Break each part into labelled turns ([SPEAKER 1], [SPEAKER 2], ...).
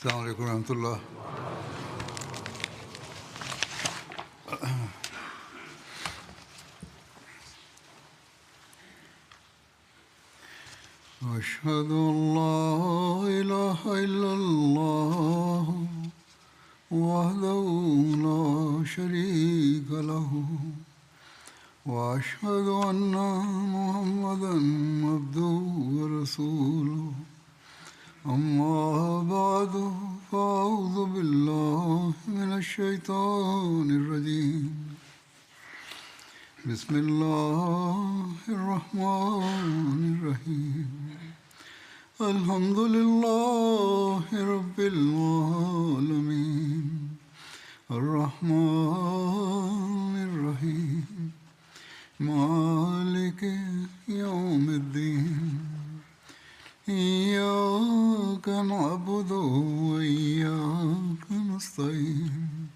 [SPEAKER 1] السلام عليكم ورحمة الله. أشهد أن لا إله إلا الله وحده لا شريك له وأشهد أن محمدا عبده ورسوله أما بعد فأعوذ بالله من الشيطان الرجيم بسم الله الرحمن الرحيم الحمد لله رب العالمين الرحمن الرحيم مالك يوم الدين إياك نعبد وإياك نستعين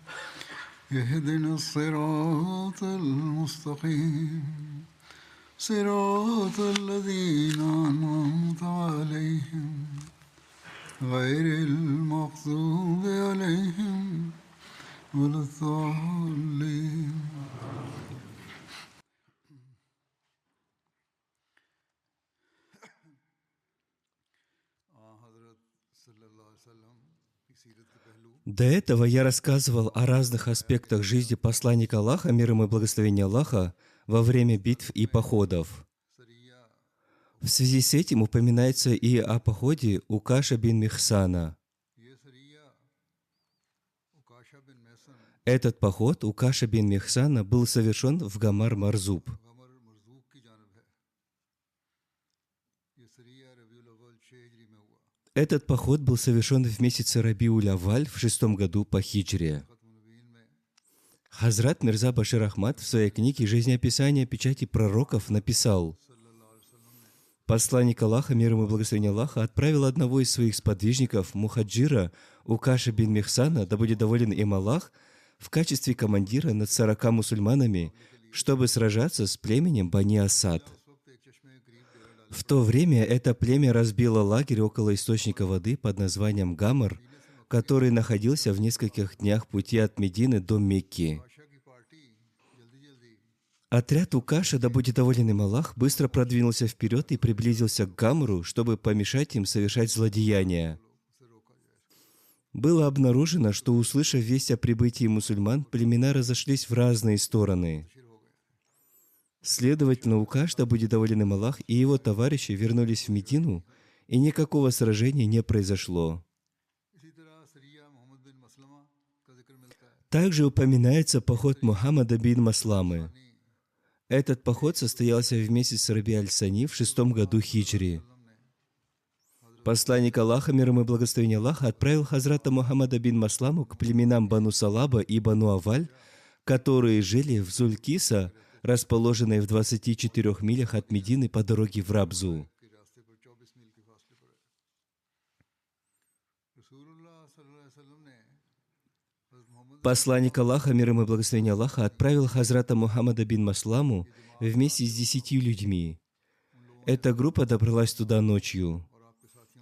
[SPEAKER 1] اهدنا الصراط المستقيم صراط الذين أنعمت عليهم غير المغضوب عليهم ولا الضالين.
[SPEAKER 2] До этого я рассказывал о разных аспектах жизни посланника Аллаха, мир ему и благословение Аллаха, во время битв и походов. В связи с этим упоминается и о походе Укаша бин Михсана. Этот поход Укаша бин Михсана был совершен в Гамар-Марзуб. Этот поход был совершен в месяце Рабиуль-Авваль в 6 году по хиджре. Хазрат Мирза Башир Ахмад в своей книге «Жизнеописание печати пророков» написал: посланник Аллаха, мир ему и благословение Аллаха, отправил одного из своих сподвижников, мухаджира Укаша бин Михсана, да будет доволен им Аллах, в качестве командира над 40 мусульманами, чтобы сражаться с племенем Бани Асад. В то время это племя разбило лагерь около источника воды под названием Гамар, который находился в нескольких днях пути от Медины до Мекки. Отряд Укаша, да будет доволен им Аллах, быстро продвинулся вперед и приблизился к Гамру, чтобы помешать им совершать злодеяния. Было обнаружено, что, услышав весть о прибытии мусульман, племена разошлись в разные стороны. Следовательно, Укаш, да будет доволен им Аллах, и его товарищи вернулись в Медину, и никакого сражения не произошло. Также упоминается поход Мухаммада бин Масламы. Этот поход состоялся в месяц Раби-аль-Сани в 6 году хиджри. Посланник Аллаха, мир ему и благословение Аллаха, отправил Хазрата Мухаммада бин Масламу к племенам Бану Салаба и Бану Аваль, которые жили в Зулькиса, расположенной в 24 милях от Медины по дороге в Рабзу. Посланник Аллаха, мир ему и благословение Аллаха, отправил Хазрата Мухаммада бин Масламу вместе с 10 людьми. Эта группа добралась туда ночью.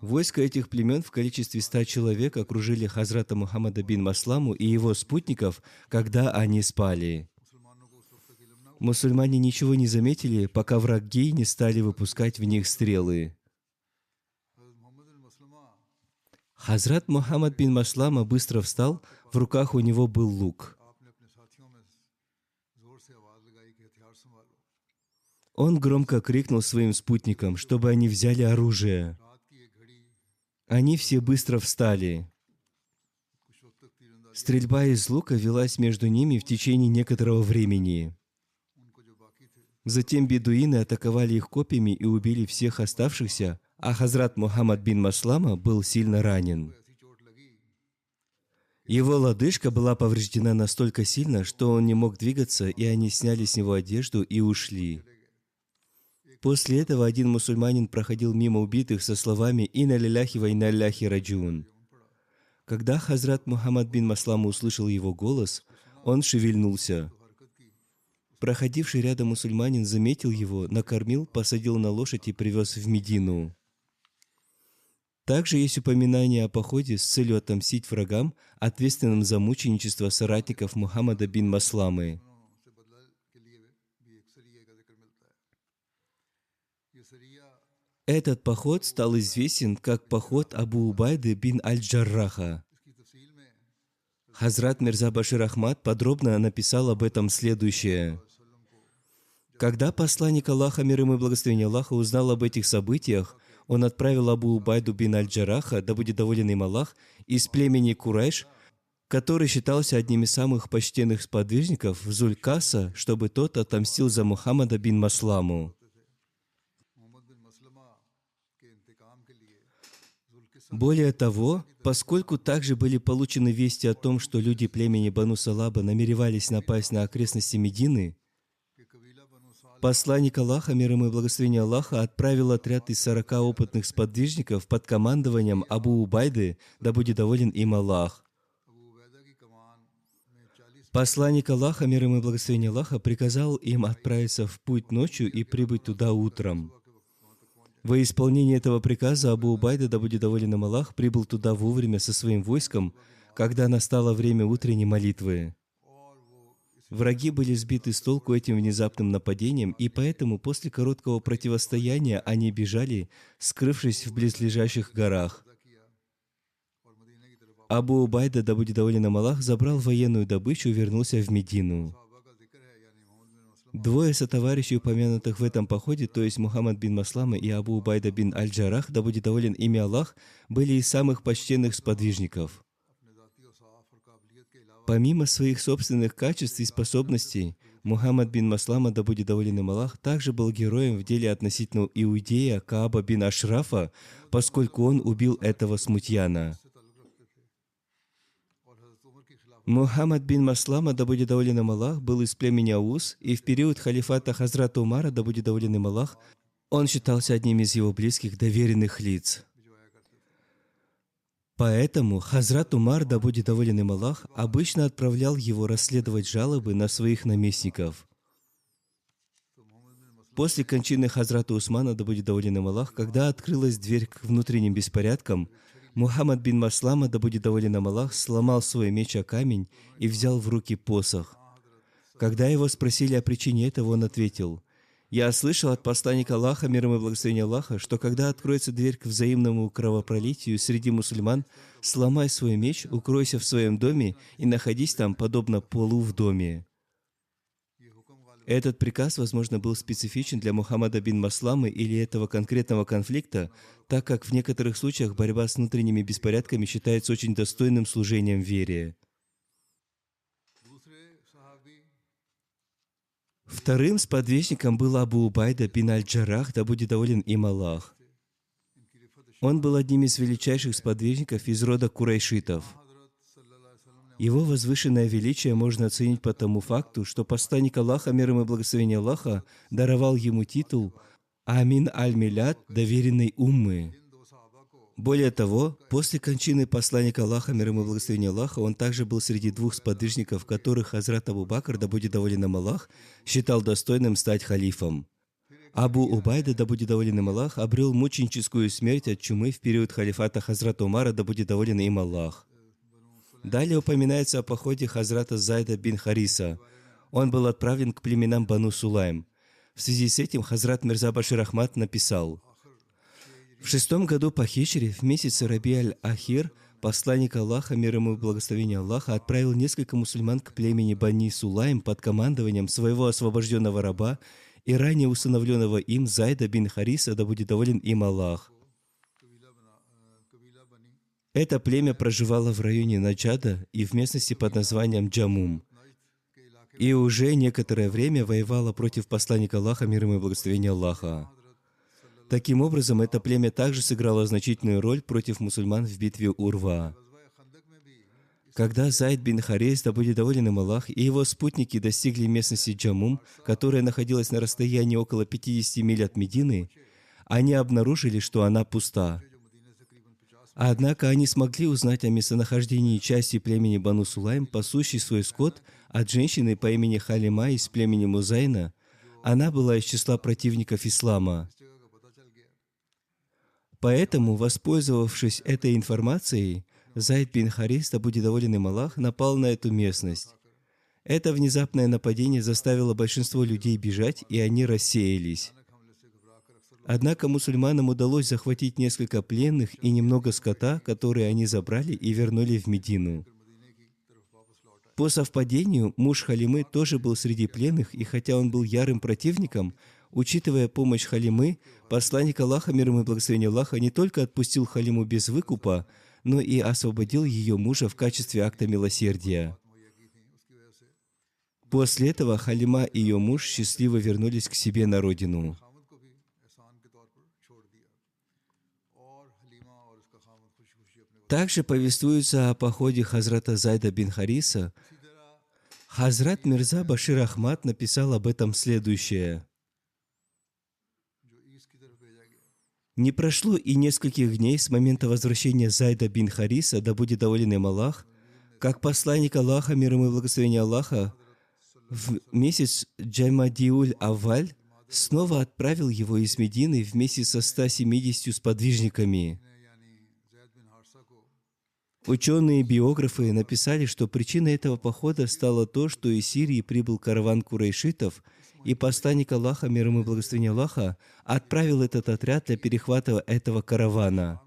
[SPEAKER 2] Войско этих племен в количестве 100 человек окружили Хазрата Мухаммада бин Масламу и его спутников, когда они спали. Мусульмане ничего не заметили, пока враги не стали выпускать в них стрелы. Хазрат Мухаммад бин Маслама быстро встал, в руках у него был лук. Он громко крикнул своим спутникам, чтобы они взяли оружие. Они все быстро встали. Стрельба из лука велась между ними в течение некоторого времени. Затем бедуины атаковали их копьями и убили всех оставшихся, а Хазрат Мухаммад бин Маслама был сильно ранен. Его лодыжка была повреждена настолько сильно, что он не мог двигаться, и они сняли с него одежду и ушли. После этого один мусульманин проходил мимо убитых со словами «Инна лилляхи ва инна илляйхи раджиун». Когда Хазрат Мухаммад бин Маслама услышал его голос, он шевельнулся. Проходивший рядом мусульманин заметил его, накормил, посадил на лошадь и привез в Медину. Также есть упоминание о походе с целью отомстить врагам, ответственным за мученичество соратников Мухаммада бин Масламы. Этот поход стал известен как поход Абу Убайды бин Аль-Джарраха. Хазрат Мирза Башир Ахмад подробно написал об этом следующее. Когда посланник Аллаха, мир ему и благословение Аллаха, узнал об этих событиях, он отправил Абу Убайду бин Аль-Джарраха, да будет доволен им Аллах, из племени Курайш, который считался одним из самых почтенных сподвижников, в Зулькаса, чтобы тот отомстил за Мухаммада бин Масламу. Более того, поскольку также были получены вести о том, что люди племени Бану Салаба намеревались напасть на окрестности Медины, посланник Аллаха, мир ему и благословение Аллаха, отправил отряд из 40 опытных сподвижников под командованием Абу Убайды, да будет доволен им Аллах. Посланник Аллаха, мир ему и благословение Аллаха, приказал им отправиться в путь ночью и прибыть туда утром. Во исполнение этого приказа Абу Убайда, да будет доволен им Аллах, прибыл туда вовремя со своим войском, когда настало время утренней молитвы. Враги были сбиты с толку этим внезапным нападением, и поэтому после короткого противостояния они бежали, скрывшись в близлежащих горах. Абу Убайда, да будет доволен им Аллах, забрал военную добычу и вернулся в Медину. Двое сотоварищей, упомянутых в этом походе, то есть Мухаммад бин Маслама и Абу Убайда бин Аль-Джаррах, да будет доволен ими Аллах, были из самых почтенных сподвижников. Помимо своих собственных качеств и способностей, Мухаммад бин Маслама, да будет доволен им Аллах, также был героем в деле относительно иудея Кааба бин Ашрафа, поскольку он убил этого смутьяна. Мухаммад бин Маслама, да будет доволен им Аллах, был из племени Аус, и в период халифата Хазрата Умара, да будет доволен им Аллах, он считался одним из его близких доверенных лиц. Поэтому Хазрат Умар, да будет доволен им Аллах, обычно отправлял его расследовать жалобы на своих наместников. После кончины Хазрата Усмана, да будет доволен им Аллах, когда открылась дверь к внутренним беспорядкам, Мухаммад бин Маслама, да будет доволен им Аллах, сломал свой меч о камень и взял в руки посох. Когда его спросили о причине этого, он ответил: «Я слышал от посланника Аллаха, мир ему и благословение Аллаха, что когда откроется дверь к взаимному кровопролитию среди мусульман, сломай свой меч, укройся в своем доме и находись там, подобно полу в доме». Этот приказ, возможно, был специфичен для Мухаммада бин Масламы или этого конкретного конфликта, так как в некоторых случаях борьба с внутренними беспорядками считается очень достойным служением вере. Вторым сподвижником был Абу Убайда бин Аль-Джаррах, да будет доволен им Аллах. Он был одним из величайших сподвижников из рода курайшитов. Его возвышенное величие можно оценить по тому факту, что посланник Аллаха, мир ему и благословение Аллаха, даровал ему титул Амин Аль-Милят, доверенной уммы. Более того, после кончины посланника Аллаха, мир ему и благословение Аллаха, он также был среди двух сподвижников, которых Хазрат Абу Бакр, да будет доволен им Аллах, считал достойным стать халифом. Абу Убайда, да будет доволен им Аллах, обрел мученическую смерть от чумы в период халифата Хазрата Умара, да будет доволен им Аллах. Далее упоминается о походе Хазрата Зайда бин Хариса. Он был отправлен к племенам Бану Сулайм. В связи с этим Хазрат Мирза Башир Ахмад написал: «В 6-м году по хиджре, в месяц Раби Аль-Ахир, посланник Аллаха, мир ему и благословение Аллаха, отправил несколько мусульман к племени Бани Сулайм под командованием своего освобожденного раба и ранее усыновленного им Зайда бин Хариса, да будет доволен им Аллах. Это племя проживало в районе Наджада и в местности под названием Джамум, и уже некоторое время воевало против посланника Аллаха, мир ему и благословение Аллаха. Таким образом, это племя также сыграло значительную роль против мусульман в битве Урва. Когда Зайд бин Харис, да будет доволен им Аллах, и его спутники достигли местности Джамум, которая находилась на расстоянии около 50 миль от Медины, они обнаружили, что она пуста. Однако они смогли узнать о местонахождении части племени Бану Сулайм, пасущей свой скот, от женщины по имени Халима из племени Музайна. Она была из числа противников ислама. Поэтому, воспользовавшись этой информацией, Зайд бин Харис, да будет доволен им Аллах, напал на эту местность. Это внезапное нападение заставило большинство людей бежать, и они рассеялись. Однако мусульманам удалось захватить несколько пленных и немного скота, которые они забрали и вернули в Медину. По совпадению, муж Халимы тоже был среди пленных, и хотя он был ярым противником, учитывая помощь Халимы, посланник Аллаха, мир ему и благословение Аллаха, не только отпустил Халиму без выкупа, но и освободил ее мужа в качестве акта милосердия. После этого Халима и ее муж счастливо вернулись к себе на родину. Также повествуется о походе Хазрата Зайда бин Хариса. Хазрат Мирза Башир Ахмад написал об этом следующее. Не прошло и нескольких дней с момента возвращения Зайда бин Хариса, да будет доволен им Аллах, как посланник Аллаха, мир ему и благословение Аллаха, в месяц Джамадиуль-Авваль снова отправил его из Медины вместе со 170 сподвижниками. Ученые-биографы написали, что причиной этого похода стало то, что из Сирии прибыл караван курайшитов, и посланник Аллаха, мир ему и благословение Аллаха, отправил этот отряд для перехвата этого каравана.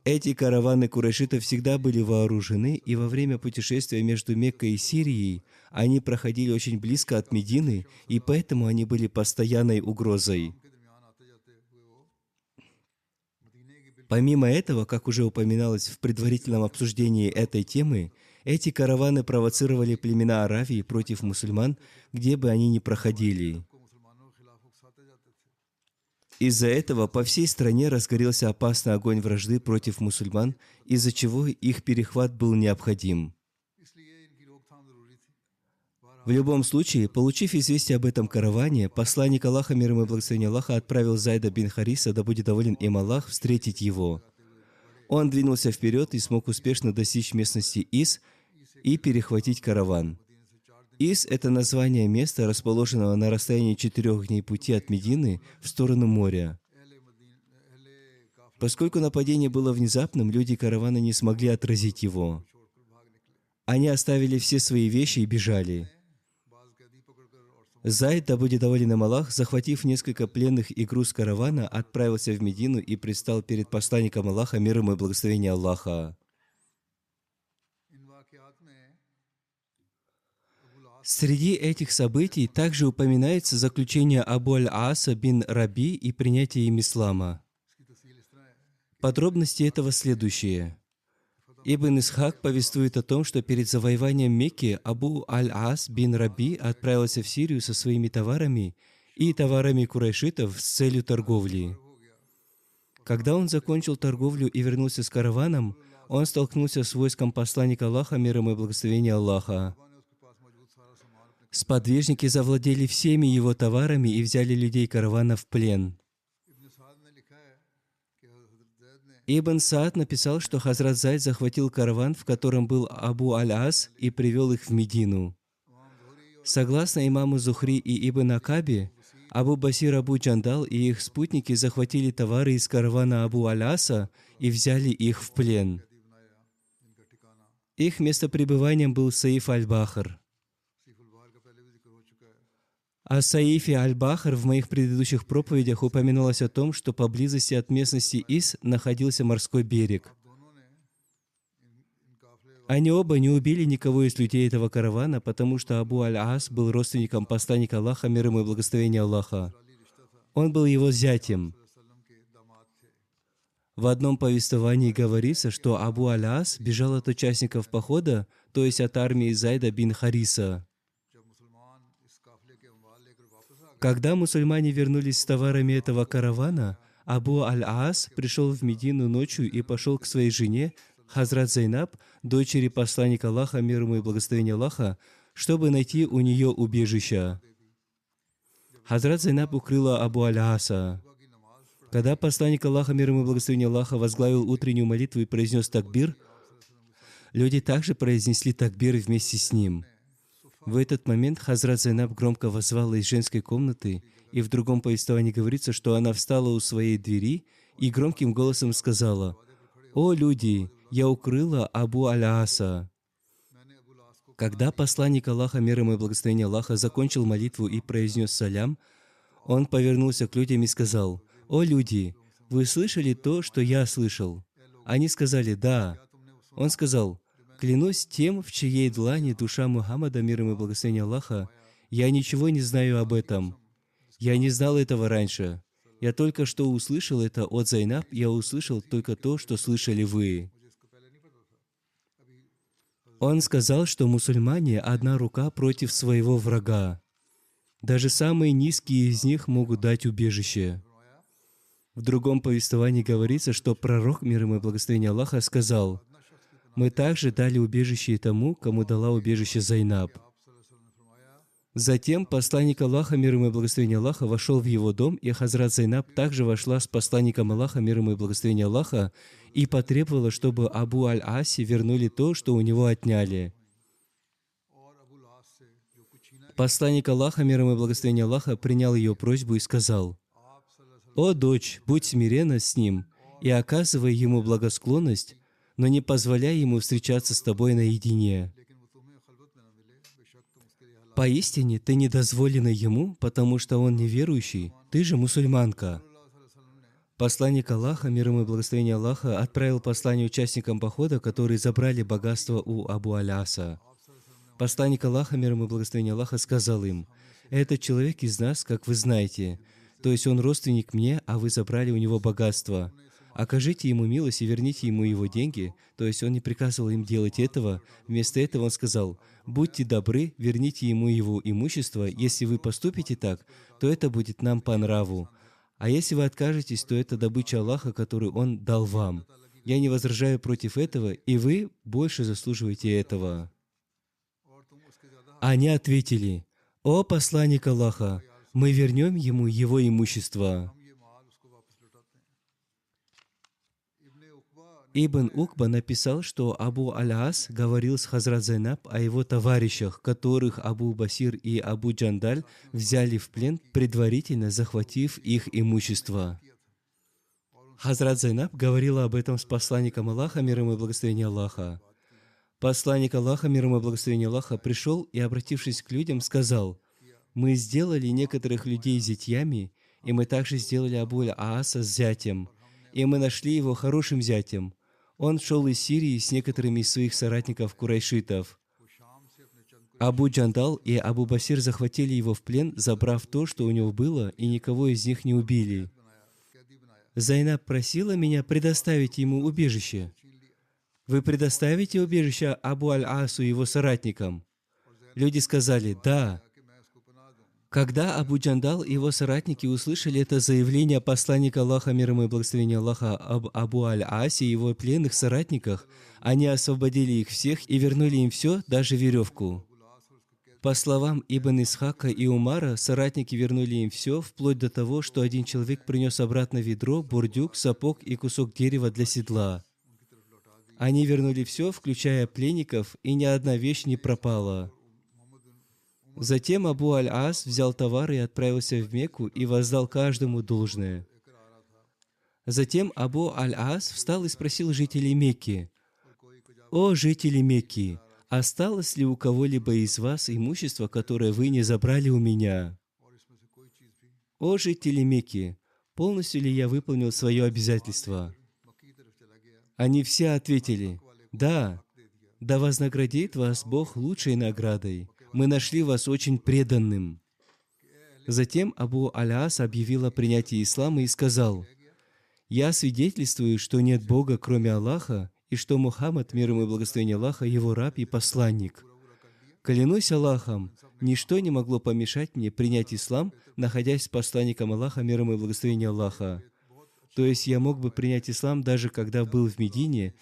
[SPEAKER 2] Эти караваны курайшитов всегда были вооружены, и во время путешествия между Меккой и Сирией они проходили очень близко от Медины, и поэтому они были постоянной угрозой. Помимо этого, как уже упоминалось в предварительном обсуждении этой темы, эти караваны провоцировали племена Аравии против мусульман, где бы они ни проходили. Из-за этого по всей стране разгорелся опасный огонь вражды против мусульман, из-за чего их перехват был необходим. В любом случае, получив известие об этом караване, посланник Аллаха, мир ему и благословение Аллаха, отправил Зайда бин Хариса, да будет доволен им Аллах, встретить его. Он двинулся вперед и смог успешно достичь местности Ис и перехватить караван. Ис – это название места, расположенного на расстоянии 4 дней пути от Медины в сторону моря. Поскольку нападение было внезапным, люди каравана не смогли отразить его. Они оставили все свои вещи и бежали. Зайд, да будет доволен им Аллах, захватив несколько пленных и груз каравана, отправился в Медину и предстал перед посланником Аллаха, мир ему и благословение Аллаха. Среди этих событий также упоминается заключение Абу Аль-Ааса бин Раби и принятие им ислама. Подробности этого следующие. Ибн Исхак повествует о том, что перед завоеванием Мекки Абу Аль-Ас бин Раби отправился в Сирию со своими товарами и товарами курайшитов с целью торговли. Когда он закончил торговлю и вернулся с караваном, он столкнулся с войском посланника Аллаха, мир ему и благословение Аллаха. Сподвижники завладели всеми его товарами и взяли людей каравана в плен. Ибн Саад написал, что Хазрат Зайд захватил караван, в котором был Абу Аль-Ас, и привел их в Медину. Согласно имаму Зухри и Ибн Акаби, Абу Басир Абу Джандал и их спутники захватили товары из каравана Абу Аль-Аса и взяли их в плен. Их местопребыванием был Саиф Аль-Бахр. О Саифе Аль-Бахр в моих предыдущих проповедях упоминалось о том, что поблизости от местности Ис находился морской берег. Они оба не убили никого из людей этого каравана, потому что Абу Аль-Ас был родственником посланника Аллаха, мир ему и благословение Аллаха. Он был его зятем. В одном повествовании говорится, что Абу Аль-Ас бежал от участников похода, то есть от армии Зайда бин Хариса. Когда мусульмане вернулись с товарами этого каравана, Абу Аль-Ас пришел в Медину ночью и пошел к своей жене, Хазрат Зайнаб, дочери посланника Аллаха, мир ему и благословение Аллаха, чтобы найти у нее убежище. Хазрат Зайнаб укрыла Абу Аль-Аса. Когда посланник Аллаха, мир ему и благословение Аллаха, возглавил утреннюю молитву и произнес такбир, люди также произнесли такбир вместе с ним. В этот момент Хазрат Зайнаб громко воззвала из женской комнаты И в другом повествовании говорится, что она встала у своей двери и громким голосом сказала: «О люди, я укрыла Абу Аль-Аса». Когда посланник Аллаха, мир ему и благословение Аллаха, закончил молитву и произнес салям, он повернулся к людям и сказал: «О люди, вы слышали то, что я слышал?» Они сказали: «Да». Он сказал: «Клянусь тем, в чьей длани душа Мухаммада, мир ему и благословение Аллаха, я ничего не знаю об этом. Я не знал этого раньше. Я только что услышал это от Зайнаб, я услышал только то, что слышали вы». Он сказал, что мусульмане одна рука против своего врага. Даже самые низкие из них могут дать убежище. В другом повествовании говорится, что пророк, мир ему и благословение Аллаха, сказал: «Мы также дали убежище и тому, кому дала убежище Зайнаб». Затем посланник Аллаха, мир ему и благословение Аллаха, вошел в его дом, и Хазрат Зайнаб также вошла с посланником Аллаха, мир ему и благословение Аллаха, и потребовала, чтобы Абу Аль-Аси вернули то, что у него отняли. Посланник Аллаха, мир ему и благословение Аллаха, принял ее просьбу и сказал: «О, дочь, будь смиренна с ним и оказывай ему благосклонность, но не позволяй ему встречаться с тобой наедине. Поистине ты недозволена ему, потому что он неверующий, ты же мусульманка». Посланник Аллаха, мир ему и благословение Аллаха, отправил послание участникам похода, которые забрали богатство у Абу Аль-Аса. Посланник Аллаха, мир ему и благословение Аллаха, сказал им: «Этот человек из нас, как вы знаете, то есть он родственник мне, а вы забрали у него богатство. Окажите ему милость и верните ему его деньги». То есть он не приказывал им делать этого. Вместо этого он сказал: «Будьте добры, верните ему его имущество. Если вы поступите так, то это будет нам по нраву. А если вы откажетесь, то это добыча Аллаха, которую Он дал вам. Я не возражаю против этого, и вы больше заслуживаете этого». Они ответили: «О посланник Аллаха, мы вернем ему его имущество». Ибн Укба написал, что Абу Аль-Ас говорил с Хазрат Зайнаб о его товарищах, которых Абу Басир и Абу Джандаль взяли в плен, предварительно захватив их имущество. Хазрат Зайнаб говорила об этом с посланником Аллаха, мир ему и благословение Аллаха. Посланник Аллаха, мир ему и благословение Аллаха, пришел и, обратившись к людям, сказал: «Мы сделали некоторых людей зятьями, и мы также сделали Абу Аль-Ааса зятем, и мы нашли его хорошим зятем. Он шел из Сирии с некоторыми из своих соратников курайшитов. Абу Джандал и Абу Басир захватили его в плен, забрав то, что у него было, и никого из них не убили. Зайнаб просила меня предоставить ему убежище. Вы предоставите убежище Абу Аль-Асу и его соратникам?» Люди сказали: «Да». Когда Абу Джандал и его соратники услышали это заявление посланника Аллаха, мир ему и благословение Аллаха, об Абу Аль-Асе и его пленных соратниках, они освободили их всех и вернули им все, даже веревку. По словам Ибн Исхака и Умара, соратники вернули им все, вплоть до того, что один человек принес обратно ведро, бурдюк, сапог и кусок дерева для седла. Они вернули все, включая пленников, и ни одна вещь не пропала. Затем Абу Аль-Ас взял товар и отправился в Мекку и воздал каждому должное. Затем Абу Аль-Ас встал и спросил жителей Мекки: «О жители Мекки, осталось ли у кого-либо из вас имущество, которое вы не забрали у меня? О жители Мекки, полностью ли я выполнил свое обязательство?» Они все ответили: «Да, да вознаградит вас Бог лучшей наградой. Мы нашли вас очень преданным». Затем Абу Аль-Ас объявил о принятии ислама и сказал: «Я свидетельствую, что нет Бога, кроме Аллаха, и что Мухаммад, мир ему и благословение Аллаха, его раб и посланник. Клянусь Аллахом, ничто не могло помешать мне принять ислам, находясь с посланником Аллаха, мир ему и благословение Аллаха. То есть я мог бы принять ислам даже когда был в Медине,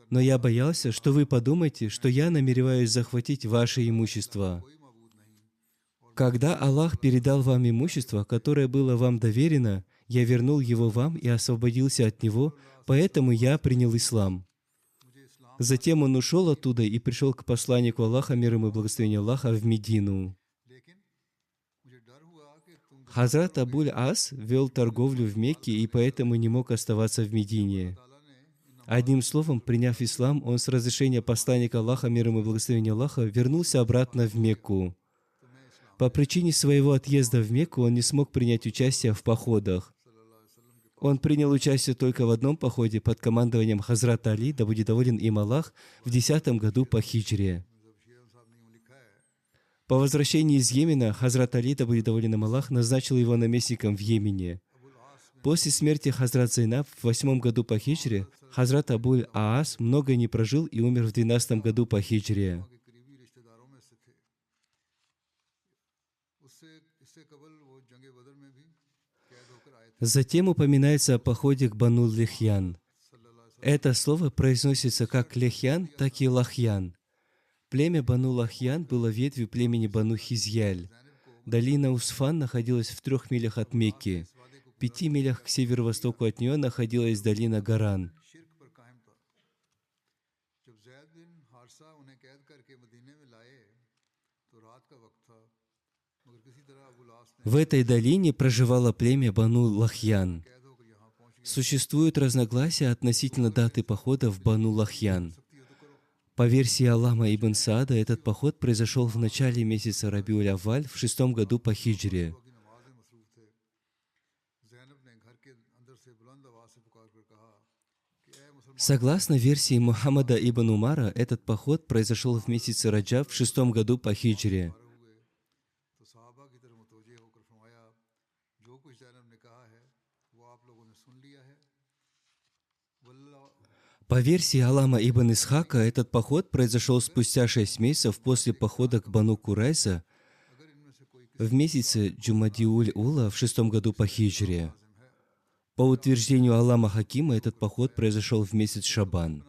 [SPEAKER 2] но я боялся, что вы подумаете, что я намереваюсь захватить ваше имущество. Когда Аллах передал вам имущество, которое было вам доверено, я вернул его вам и освободился от него, поэтому я принял ислам». Затем он ушел оттуда и пришел к посланнику Аллаха, мир ему и благословение Аллаха, в Медину. Хазрат Абуль-Ас вел торговлю в Мекке и поэтому не мог оставаться в Медине. Одним словом, приняв ислам, он с разрешения посланника Аллаха, мир ему и благословения Аллаха, вернулся обратно в Мекку. По причине своего отъезда в Мекку он не смог принять участие в походах. Он принял участие только в одном походе под командованием Хазрата Али, да будет доволен им Аллах, в 10 году по хиджре. По возвращении из Йемена Хазрат Али, да будет доволен им Аллах, назначил его наместником в Йемене. После смерти Хазрат Зайнаб в 8 году по хиджре Хазрат Абуль-Аас много не прожил и умер в 12 году по хиджре. Затем упоминается о походе к Бану Лихьян. Это слово произносится как Лихьян, так и Лахьян. Племя Бану Лахьян было ветвью племени Бану Хизьяль. Долина Усфан находилась в 3 милях от Мекки. В 5 милях к северо-востоку от нее находилась долина Гаран. В этой долине проживало племя Бану Лахьян. Существуют разногласия относительно даты похода в Бану Лахьян. По версии Аллама ибн Саада, этот поход произошел в начале месяца Рабиуль-Авваль в 6 году по хиджре. Согласно версии Мухаммада ибн Умара, этот поход произошел в месяце Раджаб в 6 году по хиджре. По версии Алама ибн Исхака, этот поход произошел спустя 6 месяцев после похода к Бану Курайза в месяце Джумадиуль-Ула в 6 году по хиджре. По утверждению Аллама Хакима, этот поход произошел в месяц Шабан.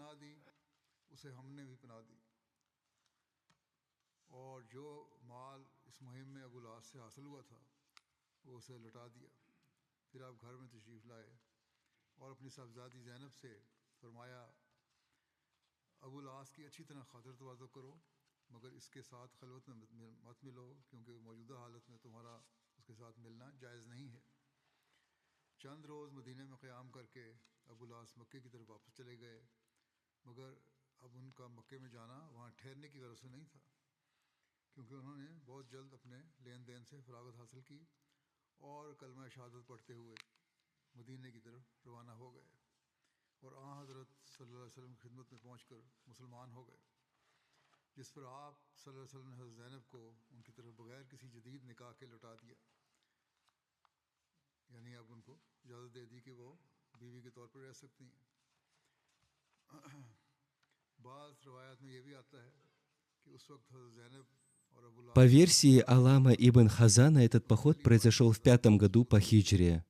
[SPEAKER 2] По версии Алама ибн Хазана, этот поход произошел в 5 году по хиджре.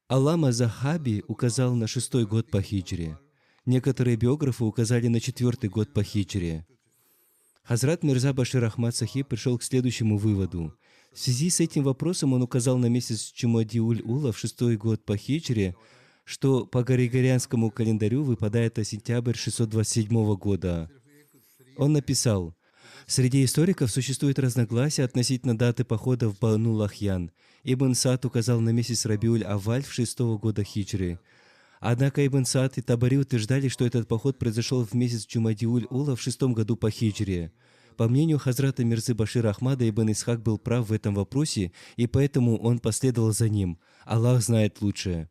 [SPEAKER 2] Алама Захаби указал на 6 год по хиджре. Некоторые биографы указали на 4 год по хиджре. Хазрат Мирза Башир Ахмад Сахиб пришел к следующему выводу. В связи с этим вопросом он указал на месяц Чумадиуль-Ула в 6 год по хиджре, что по григорианскому календарю выпадает на сентябрь 627 года. Он написал: «Среди историков существует разногласие относительно даты похода в Бану Лахьян. Ибн Саад указал на месяц Рабиуль-Авваль в 6 года хиджры. Однако Ибн Саад и Табари утверждали, что этот поход произошел в месяц Джумадиуль-Ула в 6 году по хиджре. По мнению Хазрата Мирзы Башира Ахмада, Ибн Исхак был прав в этом вопросе, и поэтому он последовал за ним. Аллах знает лучшее».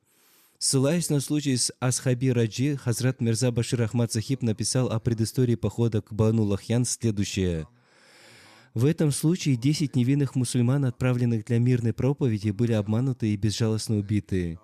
[SPEAKER 2] Ссылаясь на случай с Асхаби Раджи, Хазрат Мирза Башир Ахмад Сахиб написал о предыстории похода к Бану Лахьян следующее. В этом случае 10 невинных мусульман, отправленных для мирной проповеди, были обмануты и безжалостно убиты.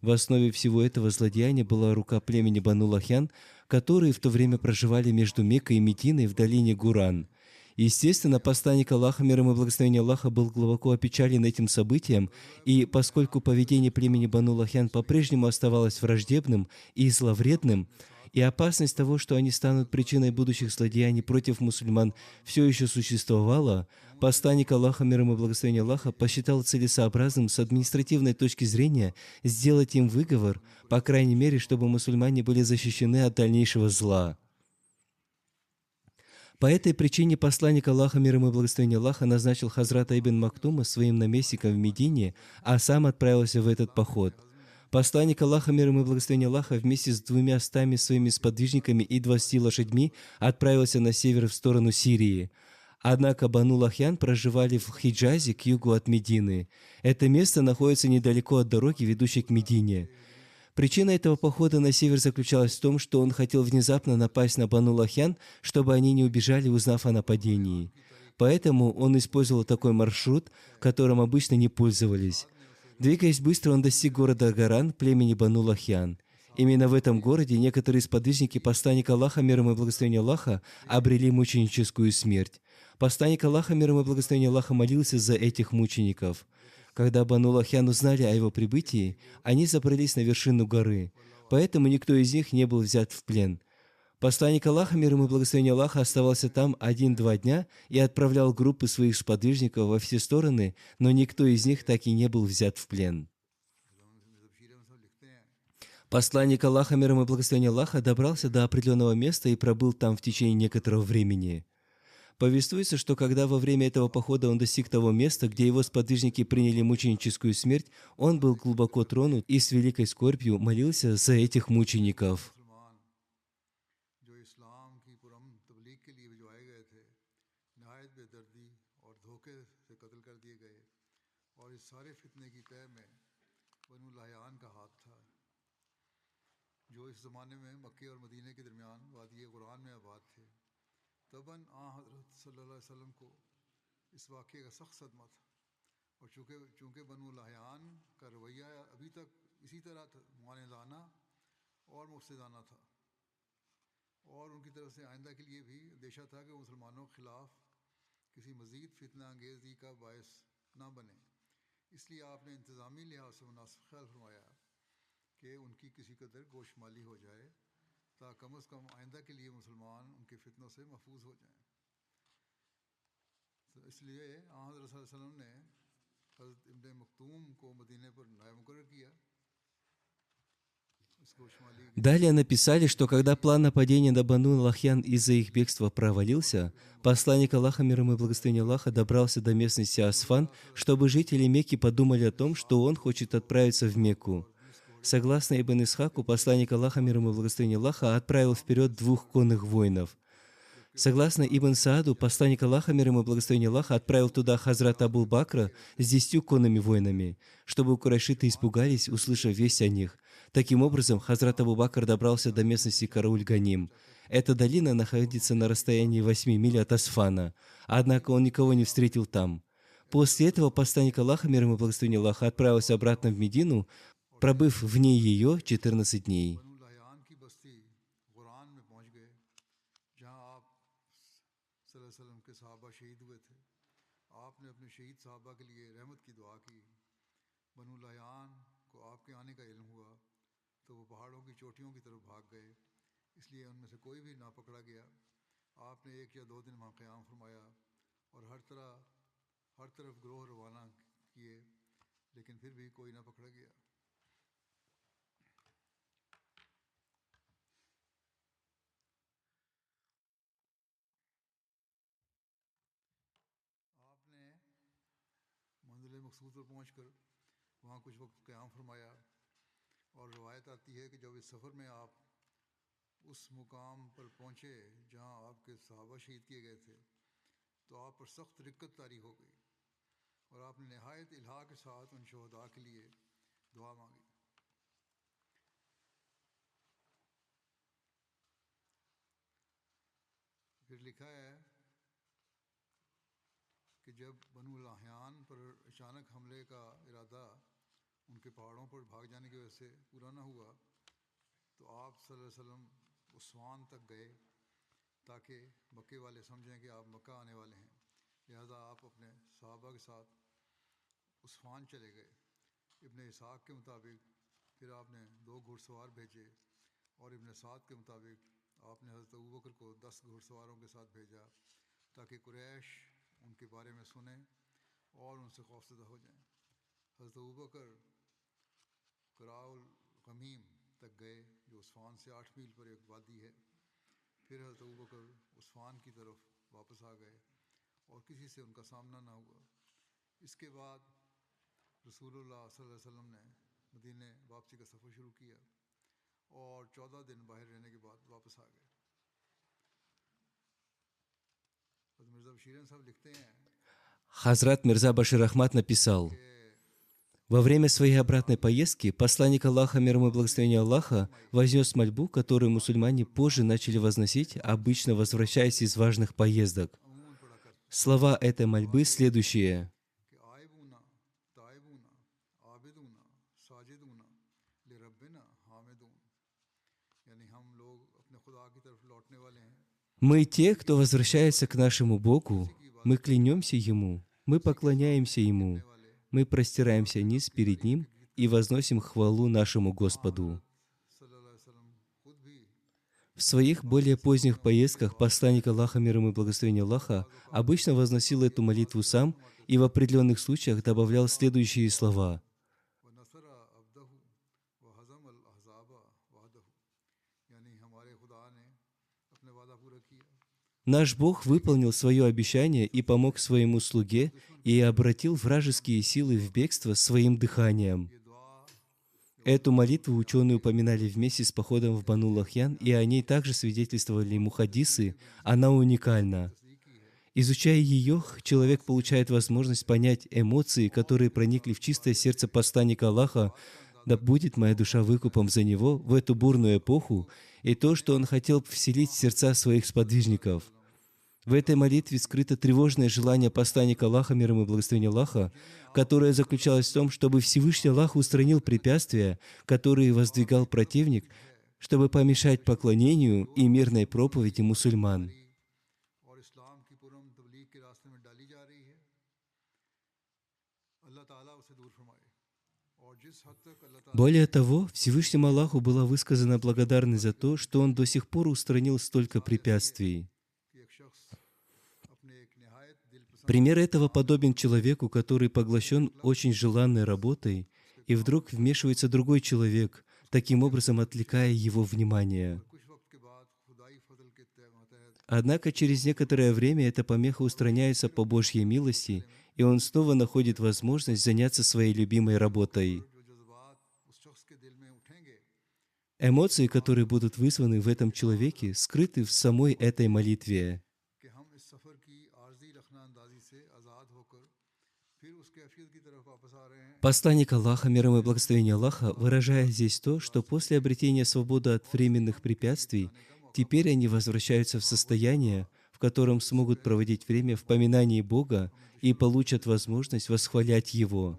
[SPEAKER 2] В основе всего этого злодеяния была рука племени Бану Лахьян, которые в то время проживали между Меккой и Мединой в долине Гуран. Естественно, посланник Аллаха, мир ему и благословение Аллаха, был глубоко опечален этим событием, и поскольку поведение племени Бану Лахьян по-прежнему оставалось враждебным и зловредным, и опасность того, что они станут причиной будущих злодеяний против мусульман, все еще существовала, посланник Аллаха, мир ему и благословение Аллаха, посчитал целесообразным с административной точки зрения сделать им выговор, по крайней мере, чтобы мусульмане были защищены от дальнейшего зла. По этой причине посланник Аллаха, мир ему и благословение Аллаха, назначил Хазрата Ибн Мактума своим наместником в Медине, а сам отправился в этот поход. Посланник Аллаха, мир ему и благословение Аллаха, вместе с 200 своими сподвижниками и 20 лошадьми отправился на север в сторону Сирии. Однако Бану Лахьян проживали в Хиджазе к югу от Медины. Это место находится недалеко от дороги, ведущей к Медине. Причина этого похода на север заключалась в том, что он хотел внезапно напасть на Бану Лахьян, чтобы они не убежали, узнав о нападении. Поэтому он использовал такой маршрут, которым обычно не пользовались. Двигаясь быстро, он достиг города Гаран, племени Бану Лахьян. Именно в этом городе некоторые сподвижники посланника Аллаха, мир ему и благословение Аллаха, обрели мученическую смерть. Посланник Аллаха, мир ему и благословение Аллаха, молился за этих мучеников. Когда Бану Лахьян узнали о его прибытии, они забрались на вершину горы, поэтому никто из них не был взят в плен. Посланник Аллаха, мир ему и благословение Аллаха, оставался там 1-2 дня и отправлял группы своих сподвижников во все стороны, но никто из них так и не был взят в плен. Посланник Аллаха, мир ему и благословение Аллаха, добрался до определенного места и пробыл там в течение некоторого времени. Повествуется, что когда во время этого похода он достиг того места, где его сподвижники приняли мученическую смерть, он был глубоко тронут и с великой скорбью молился за этих мучеников.
[SPEAKER 1] تباً حضرت صلی اللہ علیہ وسلم کو اس واقعے کا سخت صدمہ تھا اور چونکہ بنو لحیان کا رویہ ابھی تک اسی طرح معاندانہ اور مفسدانہ تھا اور ان کی طرف سے آئندہ کے لیے بھی اندیشہ تھا کہ مسلمانوں کے خلاف کسی مزید فتنہ انگیزی کا باعث نہ بنے، اس لیے آپ نے انتظامی لحاظ سے مناسب خیال فرمایا کہ ان کی کسی قدر گوشمالی ہو جائے تاکہ کم از کم آئندہ کے لیے مسلمان ان کے فتنوں سے محفوظ ہو جائیں۔ تو اس لیے حضرت صلی اللہ علیہ وسلم نے حضرت ابن مکتوم کو مدینے پر نائب مقرر کیا۔
[SPEAKER 2] Далее написали, что когда план нападения на Бану Лахьян из-за их бегства провалился, посланник Аллаха, мир ему и благословение Аллаха, добрался до местности Асфан, чтобы жители Мекки подумали о том, что он хочет отправиться в Мекку. Согласно Ибн Исхаку, посланник Аллаха, мир ему и благословение Аллаха, отправил вперед 2 конных воинов. Согласно Ибн Сааду, посланник Аллаха, мир ему и благословение Аллаха, отправил туда Хазрата Абу Бакра с 10 конными воинами, чтобы курайшиты испугались, услышав весть о них. Таким образом, Хазрат Абу Бакр добрался до местности Карауль-Ганим. Эта долина находится на расстоянии 8 миль от Асфана, однако он никого не встретил там. После этого посланник Аллаха, мир ему и благословение Аллаха, отправился обратно в Медину, пробыв вне ее 14 дней.
[SPEAKER 1] بنو لحیان کو آپ کے آنے کا علم ہوا تو وہ پہاڑوں کی چوٹیوں کی طرف بھاگ گئے، اس لیے ان میں سے کوئی بھی نہ پکڑا گیا۔ آپ نے 1 یا 2 دن وہاں قیام فرمایا اور ہر طرف گروہ روانہ کیے، لیکن پھر بھی کوئی نہ پکڑا گیا۔ آپ نے منزل مقصود پر پہنچ کر وہاں کچھ وقت قیام فرمایا، اور روایت آتی ہے کہ جب اس سفر میں آپ اس مقام پر پہنچے جہاں آپ کے صحابہ شہید کیے گئے تھے تو آپ پر سخت رقت طاری ہو گئی، اور آپ نے نہایت الہا کے ساتھ ان شہداء کے لیے دعا مانگی۔ پھر لکھا ہے کہ جب بنو لحیان پر اچانک حملے کا ارادہ ان کے پہاڑوں پر بھاگ جانے کی وجہ سے پورا نہ ہوا تو آپ صلی اللہ علیہ وسلم عثمان تک گئے تاکہ مکے والے سمجھیں کہ آپ مکہ آنے والے ہیں، لہذا آپ اپنے صحابہ کے ساتھ عثمان چلے گئے۔ ابن اسحاق کے مطابق پھر آپ نے 2 گھڑ سوار بھیجے، اور ابن سعد کے مطابق آپ نے حضرت ابوبکر کو 10 گھڑ سواروں کے ساتھ بھیجا تاکہ قریش ان کے بارے میں سنیں اور ان سے خوفزدہ ہو جائیں۔ حضرت ابوبکر قراء-الغمیم تک گئے جو عثفان سے 8 میل پر ایک وادی ہے۔ پھر حضرت ابوبکر عثفان کی طرف वापस आ गए और किसी से उनका सामना ना हुआ। इसके बाद रसूलुल्लाह सल्लल्लाहु अलैहि वसल्लम ने मदीने वापसी का सफ़र शुरू किया और 14 दिन बाहर रहने के बाद वापस आ गए। मिर्ज़ा बशीरन साहब लिखते हैं
[SPEAKER 2] Хазрат Мирза Башир Ахмад написал: во время своей обратной поездки посланник Аллаха, мир ему и благословение Аллаха, вознес мольбу, которую мусульмане позже начали возносить, обычно возвращаясь из важных поездок.
[SPEAKER 1] अमूमन पढ़ा करते
[SPEAKER 2] Слова этой мольбы следующие:
[SPEAKER 1] कि आयबूना तायबूना आबिदूना साजिदूना ले रब्बिना हामिदून, यानी हम लोग अपने खुदा की तरफ लौटने वाले हैं।
[SPEAKER 2] мы те, кто возвращается к нашему Богу, мы клянемся Ему, мы поклоняемся Ему, мы простираемся низ перед Ним и возносим хвалу нашему Господу.
[SPEAKER 1] सल्लल्लाहु अलैहि वसल्लम खुद भी
[SPEAKER 2] В своих более поздних поездках посланник Аллаха, мир ему и благословение Аллаха, обычно возносил эту молитву сам и в определенных случаях добавлял следующие слова:
[SPEAKER 1] व नसरा अब्दहु व हज़म अल अहज़ाबा वहदहु, यानी हमारे खुदा ने अपने वादा पूरा किया।
[SPEAKER 2] «Наш Бог выполнил свое обещание и помог своему слуге и обратил вражеские силы в бегство своим дыханием».
[SPEAKER 1] ये दुआ
[SPEAKER 2] Эту молитву ученые упоминали вместе с походом в Бану Лахьян, и о ней также свидетельствовали мухаддисы. Она уникальна. Изучая ее, человек получает возможность понять эмоции, которые проникли в чистое сердце посланника Аллаха, да будет моя душа выкупом за него в эту бурную эпоху, и то, что он хотел вселить в сердца своих сподвижников. В этой молитве скрыто тревожное желание посланника Аллаха, мир ему и благословение Аллаха, которое заключалось в том, чтобы Всевышний Аллах устранил препятствия, которые воздвигал противник, чтобы помешать поклонению и мирной проповеди мусульман.
[SPEAKER 1] और इस्लाम की पुरम तबलीग के रास्ते में डाली जा रही है, अल्लाह ताला उसे दूर फरमाए। और जिस हद तक अल्लाह ताला
[SPEAKER 2] Более того, Всевышнему Аллаху была высказана благодарность за то, что Он до сих пор устранил столько препятствий.
[SPEAKER 1] कि एक शख्स अपने एक निहायत दिलपसंद
[SPEAKER 2] Пример этого подобен человеку, который поглощен очень желанной работой, и вдруг вмешивается другой человек, таким образом отвлекая его внимание.
[SPEAKER 1] कुछ वक्त के बाद खुदाई फजल के तहत
[SPEAKER 2] Однако через некоторое время эта помеха устраняется по Божьей милости, и он снова находит возможность заняться своей любимой работой.
[SPEAKER 1] जो जज्बात उस शख्स के दिल में उठेंगे,
[SPEAKER 2] Эмоции, которые будут вызваны в этом человеке, скрыты в самой этой молитве.
[SPEAKER 1] कि हम इस सफ़र की आर्जी रखना अंदाजी से आज़ाद होकर फिर उस कैफियत की तरफ वापस आ रहे हैं।
[SPEAKER 2] Посланник Аллаха, мир ему и благословение Аллаха, выражая здесь то, что после обретения свободы от временных препятствий, теперь они возвращаются в состояние, в котором смогут проводить время в поминании Бога и получат возможность восхвалять Его.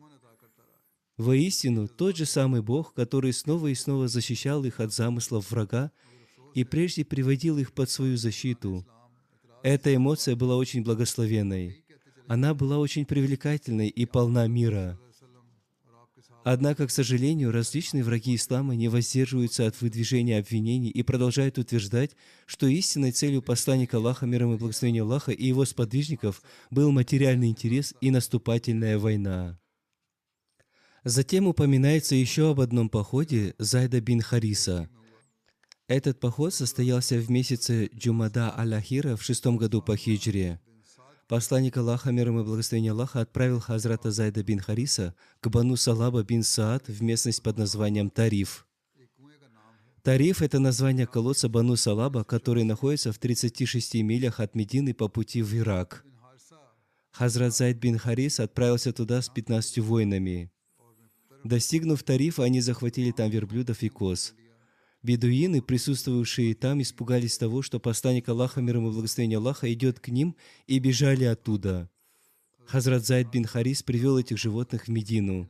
[SPEAKER 2] Воистину, тот же самый Бог, который снова и снова защищал их от замыслов врага и прежде приводил их под свою защиту. Эта эмоция была очень благословенной. Она была очень привлекательной и полна мира. Однако, к сожалению, различные враги ислама не воздерживаются от выдвижения обвинений и продолжают утверждать, что истинной целью посланника Аллаха, мир ему и благословение Аллаха, и его сподвижников был материальный интерес и наступательная война. Затем упоминается еще об одном походе Зайда бин Хариса. Этот поход состоялся в месяце Джумада аль-Ахира в 6-м году по хиджре. Посланник Аллаха, мир ему и благословение Аллаха, отправил Хазрата Зайда бин Хариса к Бану Салаба бин Саад в местность под названием Тариф. Тариф – это название колодца Бану Салаба, который находится в 36 милях от Медины по пути в Ирак. Хазрат Зайд бин Харис отправился туда с 15 воинами. Достигнув Тарифа, они захватили там верблюдов и коз. Бедуины, присутствовавшие там, испугались того, что посланник Аллаха, мир ему и благословение Аллаха, идет к ним, и бежали оттуда. Хазрат Зайд бин Харис привел этих животных в Медину.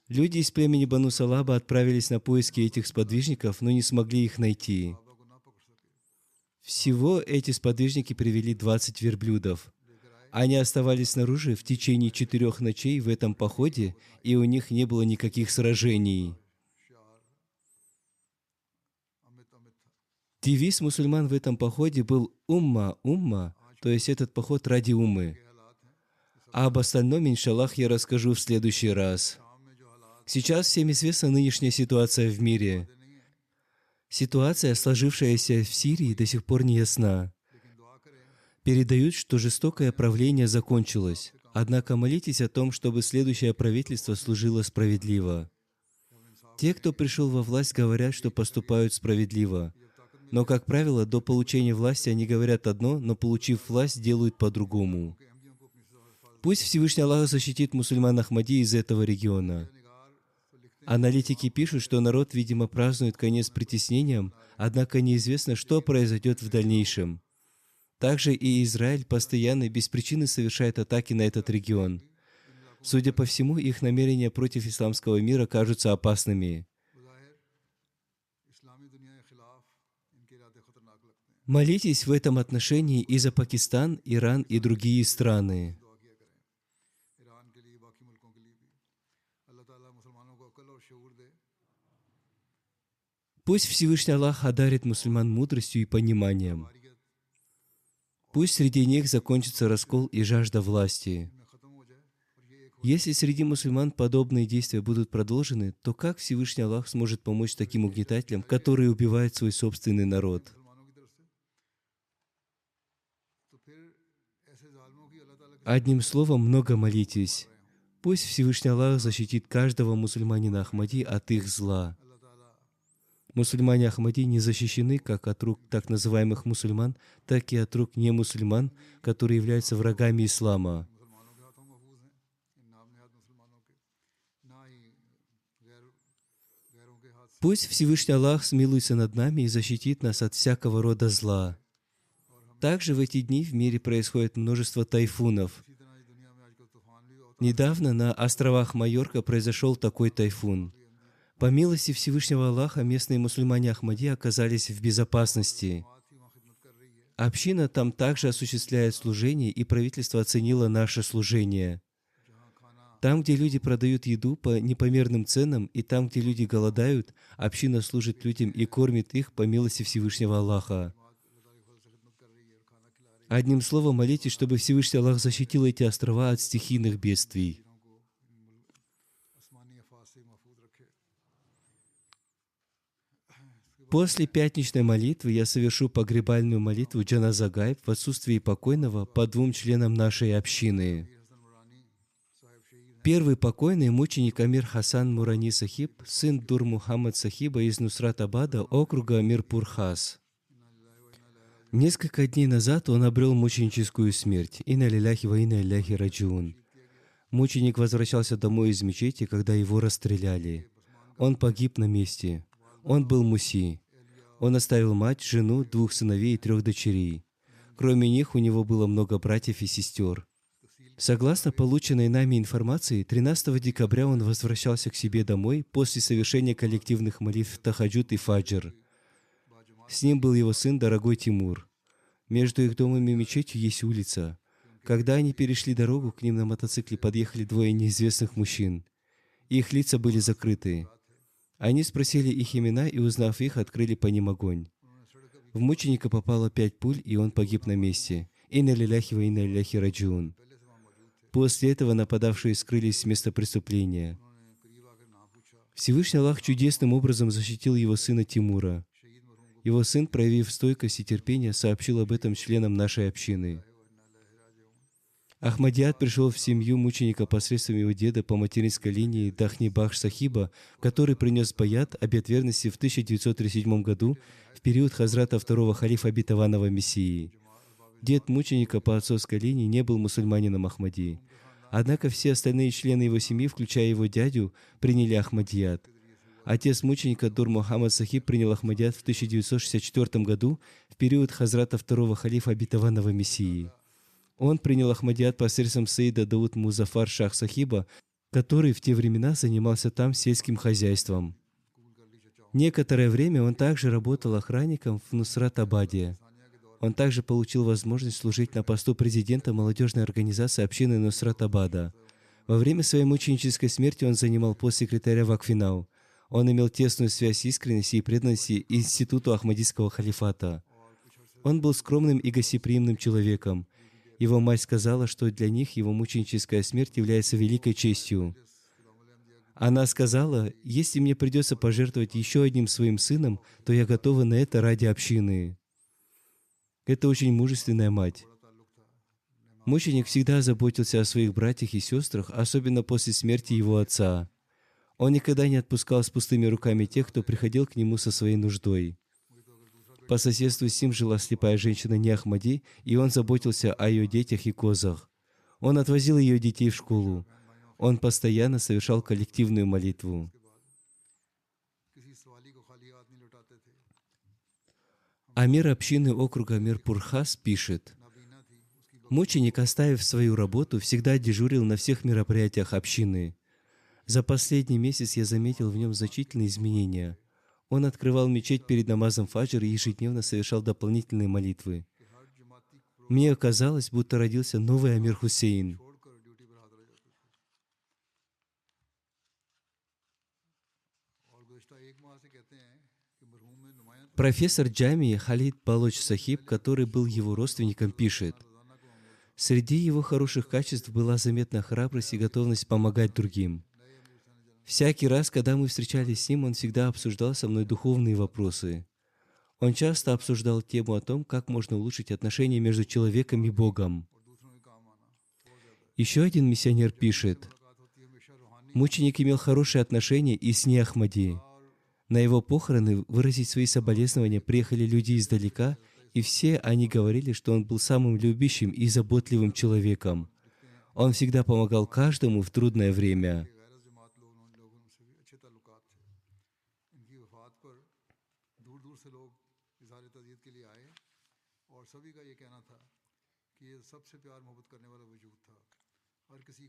[SPEAKER 2] Люди из племени Бану Салаба отправились на поиски этих сподвижников, но не смогли их найти. Всего эти сподвижники привели 20 верблюдов. Они оставались снаружи в течение 4 ночей в этом походе, и у них не было никаких сражений. Девиз мусульман в этом походе был «Умма, умма», то есть этот поход ради уммы. А об остальном, иншаллах, я расскажу в следующий раз. Сейчас всем известна нынешняя ситуация в мире. Ситуация, сложившаяся в Сирии, до сих пор не ясна. передают, что жестокое правление закончилось. Однако молитесь о том, чтобы следующее правительство служило справедливо. Те, кто пришел во власть, говорят, что поступают справедливо. Но, как правило, до получения власти они говорят одно, но, получив власть, делают по-другому. Пусть Всевышний Аллах защитит мусульман Ахмади из этого региона. Аналитики пишут, что народ, видимо, празднует конец притеснениям, однако неизвестно, что произойдет в дальнейшем. Также и Израиль постоянно и без причины совершает атаки на этот регион. Судя по всему, их намерения против исламского мира кажутся опасными. Молитесь в этом отношении и за Пакистан, Иран и другие страны. Пусть Всевышний Аллах одарит мусульман мудростью и пониманием. Пусть среди них закончится раскол и жажда власти. Если среди мусульман подобные действия будут продолжены, то как Всевышний Аллах сможет помочь таким угнетателям, которые убивают свой собственный народ? Одним словом, много молитесь. Пусть Всевышний Аллах защитит каждого мусульманина Ахмади от их зла. Мусульмане Ахмади не защищены как от рук так называемых мусульман, так и от рук немусульман, которые являются врагами ислама. Пусть Всевышний Аллах смилуется над нами и защитит нас от всякого рода зла. Также в эти дни в мире происходит множество тайфунов. Недавно на островах Майорка произошел такой тайфун. По милости Всевышнего Аллаха местные мусульмане Ахмади оказались в безопасности. Община там также осуществляет служение, и правительство оценило наше служение. Там, где люди продают еду по непомерным ценам, и там, где люди голодают, община служит людям и кормит их по милости Всевышнего Аллаха. Одним словом, молитесь, чтобы Всевышний Аллах защитил эти острова от стихийных бедствий. После пятничной молитвы я совершу погребальную молитву Джаназа Гайб в отсутствии покойного по двум членам нашей общины. Первый покойный — мученик Амир Хасан Мурани Сахиб, сын Дур Мухаммад Сахиба из Нусрат-Абада, округа Мирпур-Хас. Несколько дней назад он обрел мученическую смерть. Инна лиляхи ва инна илляхи раджиун. Мученик возвращался домой из мечети, когда его расстреляли. Он погиб на месте. Он был муси. Он оставил мать, жену, 2 сыновей и 3 дочерей. Кроме них у него было много братьев и сестер. Согласно полученной нами информации, 13 декабря он возвращался к себе домой после совершения коллективных молитв Тахаджуд и Фаджр. С ним был его сын, дорогой Тимур. Между их домом и мечетью есть улица. Когда они перешли дорогу, к ним на мотоцикле подъехали 2 неизвестных мужчин. Их лица были закрыты. Они спросили их имена и, узнав их, открыли по ним огонь. В мученика попало 5 пуль, и он погиб на месте. Инна лиляхи ва инна илляхи раджиун. После этого нападавшие скрылись с места преступления. Всевышний Аллах чудесным образом защитил его сына Тимура. Его сын, проявив стойкость и терпение, сообщил об этом членам нашей общины. Ахмадият пришел в семью мученика посредством его деда по материнской линии Дахни Бахш Сахиба, который принес баят, обет верности в 1937 году, в период хазрата второго халифа обетованного Мессии. Дед мученика по отцовской линии не был мусульманином Ахмади. Однако все остальные члены его семьи, включая его дядю, приняли Ахмадият. Отец мученика Дур Мухаммад Сахиб принял Ахмадият в 1964 году, в период хазрата второго халифа обетованного Мессии. Он принял Ахмадият посредством Саида Дауд Музафар Шах Сахиба, который в те времена занимался там сельским хозяйством. Некоторое время он также работал охранником в Нусрат-Абаде. Он также получил возможность служить на посту президента молодежной организации общины Нусрат-Абада. Во время своей мученической смерти он занимал пост секретаря Вакфинау. Он имел тесную связь искренности и преданности Институту Ахмадийского халифата. Он был скромным и гостеприимным человеком. Его мать сказала, что для них его мученическая смерть является великой честью. Она сказала: «Если мне придется пожертвовать еще одним своим сыном, то я готова на это ради общины». Это очень мужественная мать. Мученик всегда заботился о своих братьях и сестрах, особенно после смерти его отца. Он никогда не отпускал с пустыми руками тех, кто приходил к нему со своей нуждой. По соседству с ним жила слепая женщина Неахмади, и он заботился о ее детях и козах. Он отвозил ее детей в школу. Он постоянно совершал коллективную молитву. Амир общины округа Мирпурхас пишет: «Мученик, оставив свою работу, всегда дежурил на всех мероприятиях общины. За последний месяц я заметил в нем значительные изменения. Он открывал мечеть перед намазом фаджр и ежедневно совершал дополнительные молитвы. Мне казалось, будто родился новый Амир Хусейн». Профессор Джамии Халид Балоч Сахиб, который был его родственником, пишет: «Среди его хороших качеств была заметна храбрость и готовность помогать другим. Всякий раз, когда мы встречались с ним, он всегда обсуждал со мной духовные вопросы. Он часто обсуждал тему о том, как можно улучшить отношения между человеком и Богом». Еще один миссионер пишет: «Мученик имел хорошие отношения и с Неахмади. На его похороны выразить свои соболезнования приехали люди издалека, и все они говорили, что он был самым любящим и заботливым человеком. Он всегда помогал каждому в трудное время».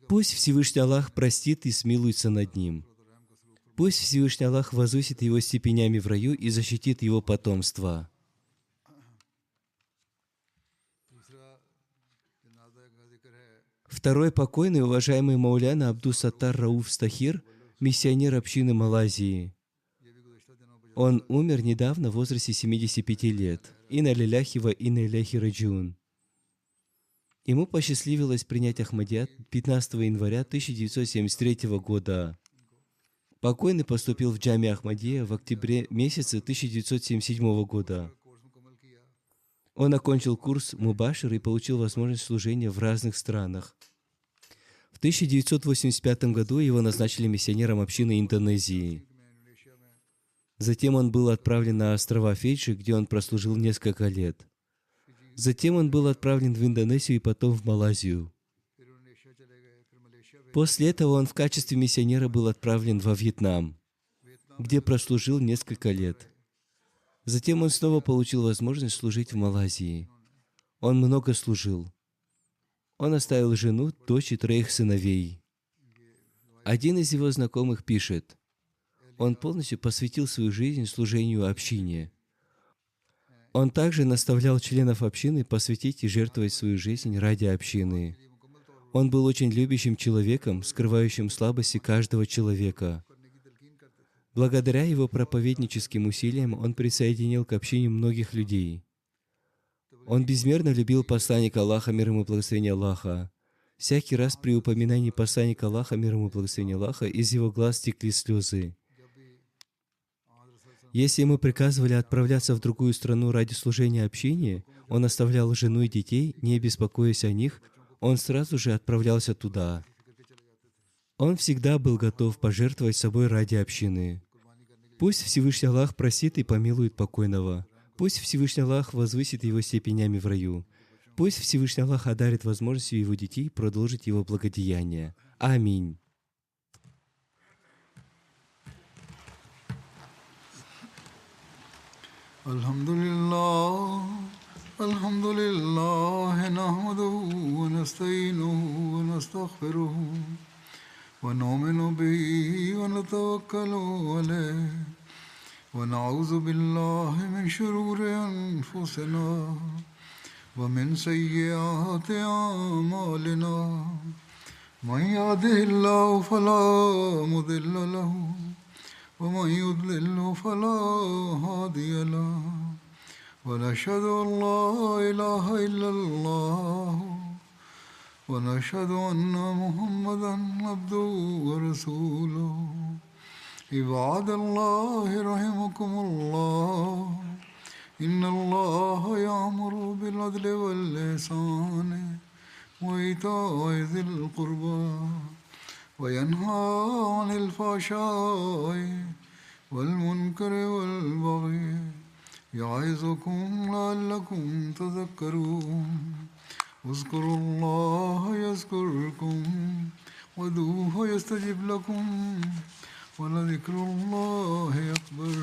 [SPEAKER 2] Пусть Всевышний Аллах простит и смилуется над ним. Пусть Всевышний Аллах возвысит его степенями в раю и защитит его потомство. Второй покойный, уважаемый Мауляна Абдус-Саттар Рауф Стахир, миссионер общины Малайзии. Он умер недавно в возрасте 75 лет. Инна лиляхи ва инна иляйхи раджиун. Ему посчастливилось принять Ахмадият 15 января 1973 года. Покойный поступил в Джами Ахмадия в октябре месяце 1977 года. Он окончил курс Мубашир и получил возможность служения в разных странах. В 1985 году его назначили миссионером общины Индонезии. Затем он был отправлен на острова Фиджи, где он прослужил несколько лет. Затем он был отправлен в Индонезию и потом в Малайзию. После этого он в качестве миссионера был отправлен во Вьетнам, где прослужил несколько лет. Затем он снова получил возможность служить в Малайзии. Он много служил. Он оставил жену, дочь и 3 сыновей. Один из его знакомых пишет: он полностью посвятил свою жизнь служению общине. Он также наставлял членов общины посвятить и жертвовать свою жизнь ради общины. Он был очень любящим человеком, скрывающим слабости каждого человека. Благодаря его проповедническим усилиям он присоединил к общине многих людей. Он безмерно любил посланника Аллаха, мир ему и благословение Аллаха. Всякий раз при упоминании посланника Аллаха, мир ему и благословение Аллаха, из его глаз текли слезы. Если ему приказывали отправляться в другую страну ради служения общине, он оставлял жену и детей, не беспокоясь о них, он сразу же отправлялся туда. Он всегда был готов пожертвовать собой ради общины. Пусть Всевышний Аллах простит и помилует покойного. Пусть Всевышний Аллах возвысит его степенями в раю. Пусть Всевышний Аллах одарит возможностью его детей продолжить его благодеяния. Аминь.
[SPEAKER 1] الحمد لله نحمده ونستعينه ونستغفره ونؤمن به ونتوكل عليه ونعوذ بالله من شرور أنفسنا ومن سيئات أعمالنا من يهده الله فلا مضل له ومن يضلل فلا هادي له ونشهد أن لا إله إلا الله ونشهد أن محمدا عبده ورسوله عباد الله رحمكم الله إن الله يأمر بالعدل والإحسان وإيتاء ذي القربى وينهى عن الفحشاء والمنكر والبغي يعظكم لعلكم تذكرون اذكروا الله يذكركم وادعوه يستجب لكم ولذكر الله أكبر